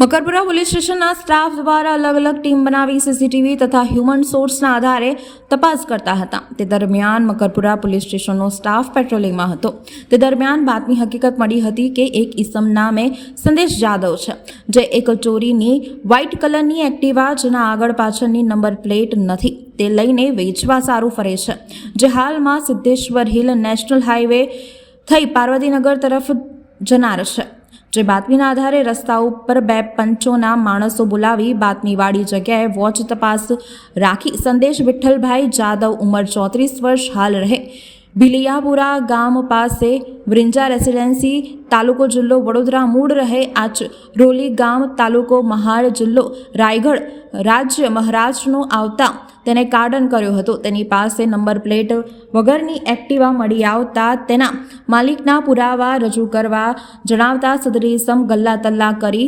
Makarpura police સ્ટેશનના staff દ્વારા અલગ અલગ ટીમ બનાવી સીસીટીવી તથા હ્યુમન સોર્સના આધારે તપાસ કરતા હતા। તે દરમિયાન મકરપુરા પોલીસ સ્ટેશનનો સ્ટાફ પેટ્રોલિંગમાં હતો। તે દરમિયાન બાતમી હકીકત મળી હતી કે એક ઈસમ નામે સંદેશ જાદવ છે, જે એક ચોરીની વ્હાઇટ કલરની એક્ટિવા જેના આગળ પાછળની નંબર પ્લેટ નથી તે લઈને વેચવા સારું ફરે છે, જે હાલમાં સિદ્ધેશ્વર હિલ નેશનલ હાઈવે થઈ પાર્વતીનગર તરફ જનાર છે। જે બાતમીના આધારે રસ્તા ઉપર 2 પંચોના માણસો બોલાવી બાતમીવાળી જગ્યાએ વોચ તપાસ રાખી સંદેશ વિઠ્ઠલભાઈ જાદવ ઉંમર 34 વર્ષ હાલ રહે ભીલિયાપુરા ગામ પાસે વ્રિંજા રેસિડેન્સી તાલુકો જિલ્લો વડોદરા મૂળ રહે આચરોલી ગામ તાલુકો મહાડ જિલ્લો રાયગઢ રાજ્ય મહારાષ્ટ્રનો આવતા તેને કાર્ડન કર્યો હતો। તેની પાસે નંબર પ્લેટ વગરની એક્ટિવા મળી આવતા તેના માલિકના પુરાવા રજૂ કરવા જણાવતા સદરી ઇસમ ગલ્લા તલ્લા કરી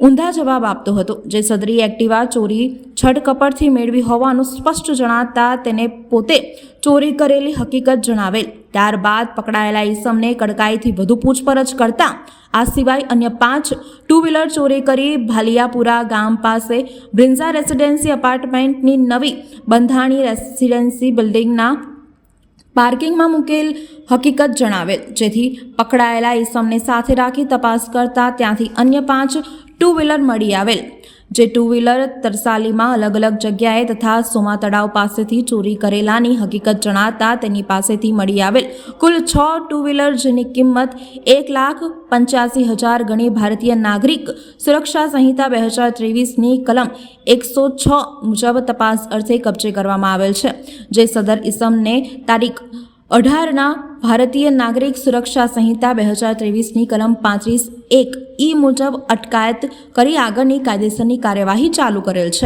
ઊંધા જવાબ આપતો હતો, જે સદરી એક્ટિવા ચોરી છડકપટથી મેળવી હોવાનું સ્પષ્ટ જણાતા તેને પોતે ચોરી કરેલી હકીકત જણાવેલ। ત્યારબાદ પકડાયેલા ઈસમને કડકાઈથી વધુ પૂછપરછ કરતા આ સિવાય અન્ય 5 ટુ વ્હીલર ચોરી કરી ભાલિયાપુરા ગામ પાસે બ્રિંઝા રેસિડેન્સી અપાર્ટમેન્ટની નવી બંધાણી રેસિડેન્સી બિલ્ડિંગના પાર્કિંગમાં મૂકેલ હકીકત જણાવેલ, જેથી પકડાયેલા ઈસમને સાથે રાખી તપાસ કરતા ત્યાંથી અન્ય 5 ટુ વ્હીલર મળી આવેલ, જે ટુ વ્હીલર તરસાલીમાં અલગ અલગ જગ્યાએ તથા સોમા તળાવ પાસેથી ચોરી કરેલાની હકીકત જણાતા તેની પાસેથી મળી આવેલ કુલ 6 ટુ વ્હીલર જેની કિંમત 1,85,000 ગણી ભારતીય નાગરિક સુરક્ષા સંહિતા 2023ની કલમ 106 મુજબ તપાસ અર્થે કબજે કરવામાં આવેલ છે, જે સદર ઇસમને તારીખ 18ના ભારતીય નાગરિક સુરક્ષા સંહિતા 2023ની કલમ 35(1) મુજબ અટકાયત કરી આગળની કાયદેસરની કાર્યવાહી ચાલુ કરેલ છે।